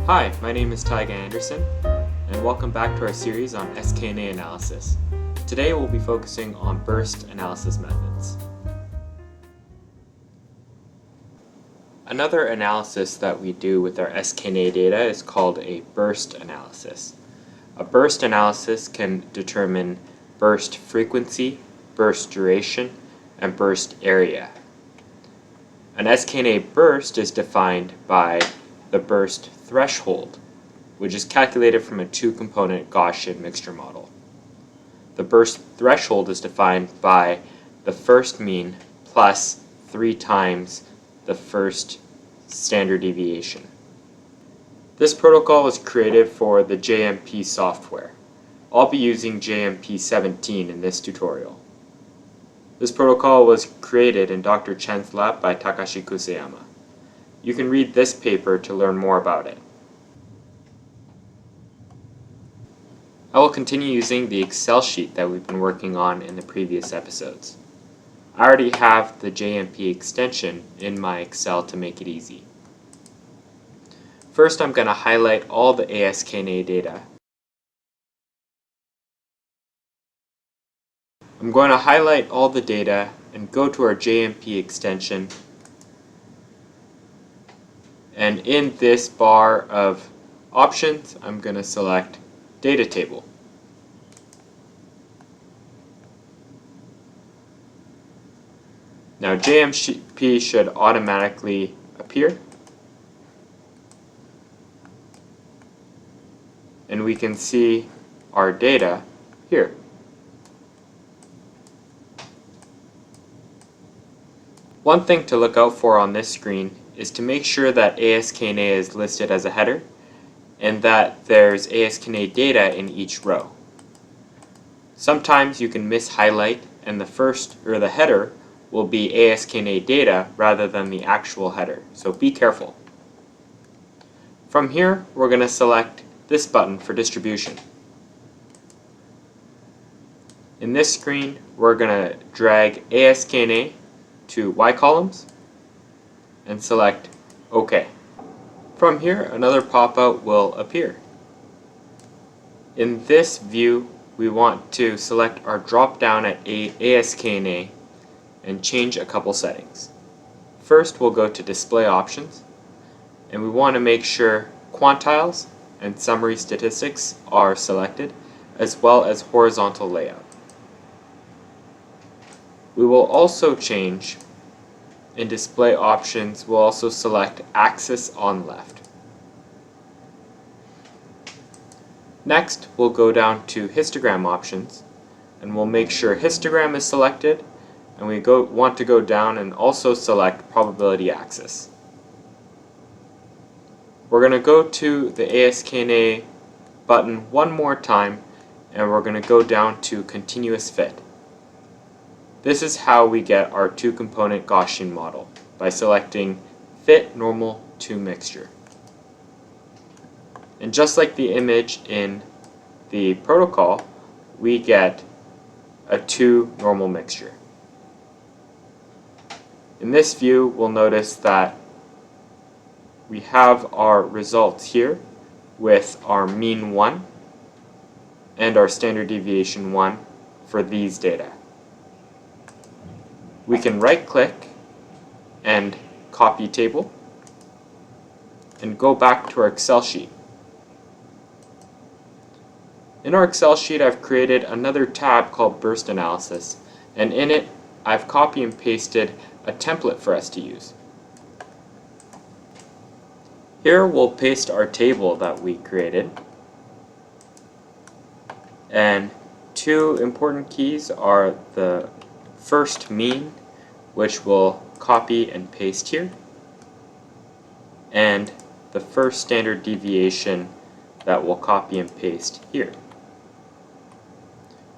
Hi, my name is Tyga Anderson, and welcome back to our series on SKNA analysis. Today we'll be focusing on burst analysis methods. Another analysis that we do with our SKNA data is called a burst analysis. A burst analysis can determine burst frequency, burst duration, and burst area. An SKNA burst is defined by the burst threshold, which is calculated from a two-component Gaussian mixture model. The burst threshold is defined by the first mean plus 3 times the first standard deviation. This protocol was created for the JMP software. I'll be using JMP 17 in this tutorial. This protocol was created in Dr. Chen's lab by Takashi Kuseyama. You can read this paper to learn more about it. I will continue using the Excel sheet that we've been working on in the previous episodes. I already have the JMP extension in my Excel to make it easy. First, I'm going to highlight all the aSKNA data. I'm going to highlight all the data and go to our JMP extension. And in this bar of options, I'm going to select Data Table. Now JMP should automatically appear. And we can see our data here. One thing to look out for on this screen is to make sure that aSKNA is listed as a header and that there's aSKNA data in each row. Sometimes you can mis-highlight and the header will be aSKNA data rather than the actual header, so be careful. From here, we're going to select this button for distribution. In this screen, we're going to drag aSKNA to Y columns and select OK. From here, another pop-out will appear. In this view, we want to select our drop-down at aSKNA and change a couple settings. First, we'll go to Display Options, and we want to make sure Quantiles and Summary Statistics are selected, as well as Horizontal Layout. We will also change, in Display Options, we'll also select Axis on Left. Next, we'll go down to Histogram Options, and we'll make sure Histogram is selected, and we want to go down and also select Probability Axis. We're going to go to the aSKNA button one more time, and we're going to go down to Continuous Fit. This is how we get our two-component Gaussian model, by selecting Fit Normal to Mixture. And just like the image in the protocol, we get a 2 normal mixture. In this view, we'll notice that we have our results here with our mean 1 and our standard deviation 1 for these data. We can right-click and copy table and go back to our Excel sheet. In our Excel sheet, I've created another tab called Burst Analysis, and in it, I've copy and pasted a template for us to use. Here, we'll paste our table that we created, and two important keys are the first mean, which we'll copy and paste here, and the first standard deviation that we'll copy and paste here.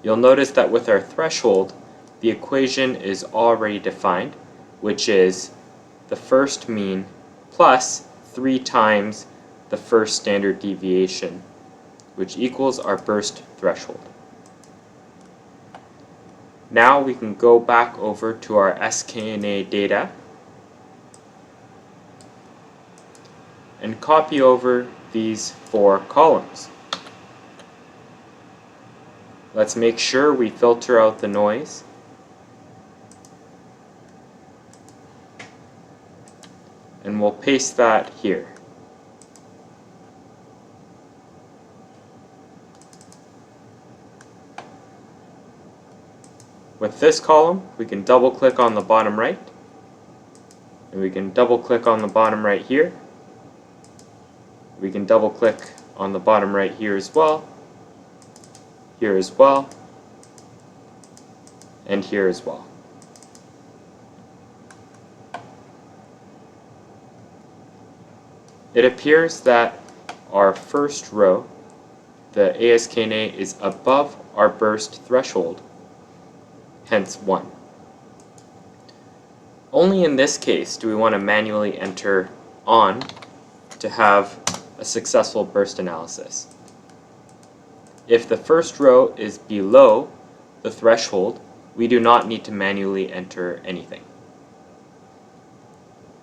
You'll notice that with our threshold, the equation is already defined, which is the first mean plus 3 times the first standard deviation, which equals our burst threshold. Now we can go back over to our SKNA data and copy over these 4 columns. Let's make sure we filter out the noise. And we'll paste that here. With this column, we can double click on the bottom right, and we can double click on the bottom right here. We can double click on the bottom right here as well, and here as well. It appears that our first row, the aSKNA, is above our burst threshold, hence 1. Only in this case do we want to manually enter on to have a successful burst analysis. If the first row is below the threshold, we do not need to manually enter anything.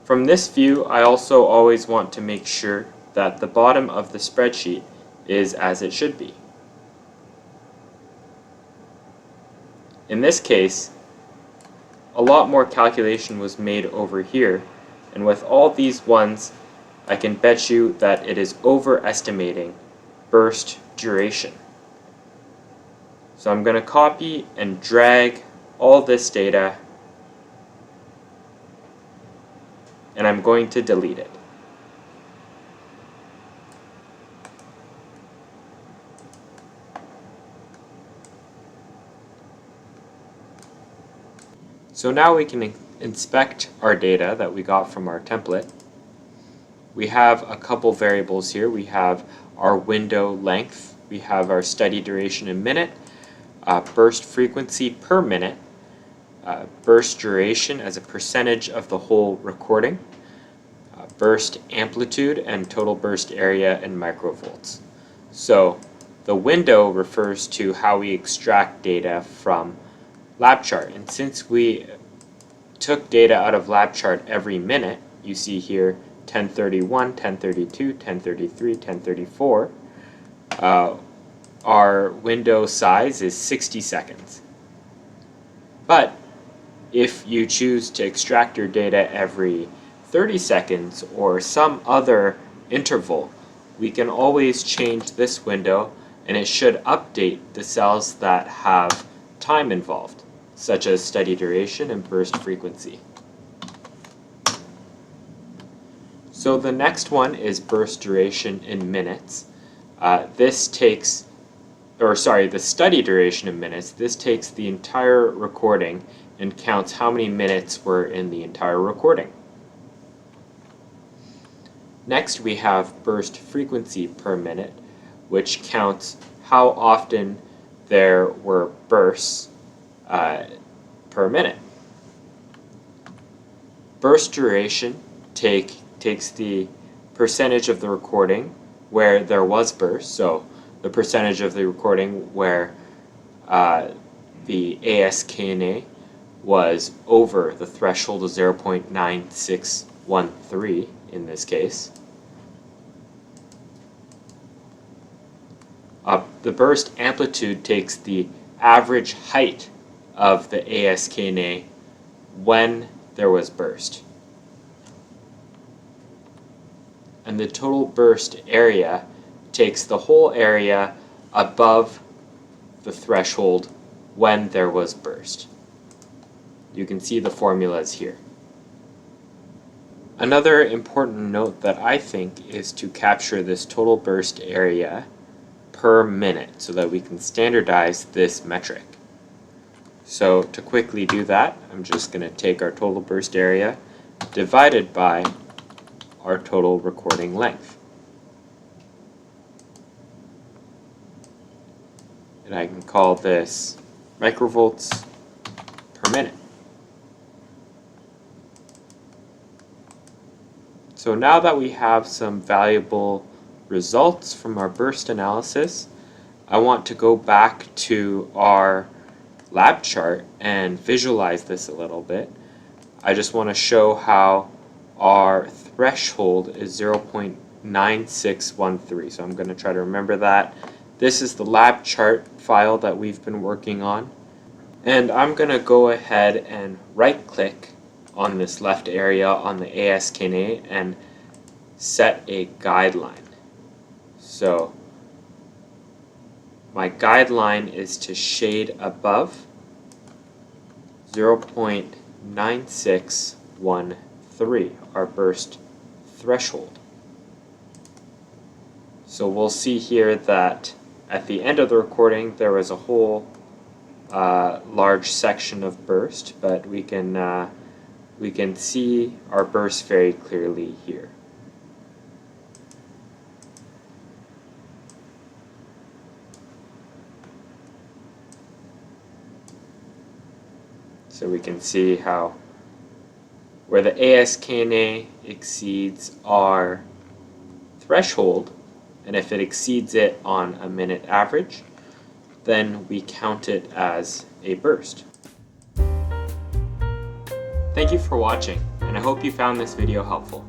From this view, I also always want to make sure that the bottom of the spreadsheet is as it should be. In this case, a lot more calculation was made over here, and with all these ones, I can bet you that it is overestimating burst duration. So I'm going to copy and drag all this data, and I'm going to delete it. So now we can inspect our data that we got from our template. We have a couple variables here. We have our window length, we have our study duration in minute, burst frequency per minute, burst duration as a percentage of the whole recording, burst amplitude, and total burst area in microvolts. So the window refers to how we extract data from LabChart, and since we took data out of LabChart every minute, you see here 1031, 1032, 1033, 1034, our window size is 60 seconds. But if you choose to extract your data every 30 seconds or some other interval, we can always change this window, and it should update the cells that have time involved, such as study duration and burst frequency. So the next one is burst duration in minutes. The study duration in minutes. This takes the entire recording and counts how many minutes were in the entire recording. Next we have burst frequency per minute, which counts how often there were bursts per minute. Burst duration takes the percentage of the recording where there was burst, so the percentage of the recording where the aSKNA was over the threshold of 0.9613 in this case. The burst amplitude takes the average height of the aSKNA when there was burst. And the total burst area takes the whole area above the threshold when there was burst. You can see the formulas here. Another important note that I think is to capture this total burst area per minute so that we can standardize this metric. So to quickly do that, I'm just going to take our total burst area divided by our total recording length. And I can call this microvolts per minute. So now that we have some valuable results from our burst analysis, I want to go back to our lab chart and visualize this a little bit. I just want to show how our threshold is 0.9613 0.9613. So I'm going to try to remember that. This is the lab chart file that we've been working on. And I'm going to go ahead and right click on this left area on the aSKNA and set a guideline. So my guideline is to shade above 0.9613, our burst threshold. So we'll see here that at the end of the recording there was a whole large section of burst, but we can see our burst very clearly here. So we can see how where the aSKNA exceeds our threshold, and if it exceeds it on a minute average, then we count it as a burst. Thank you for watching, and I hope you found this video helpful.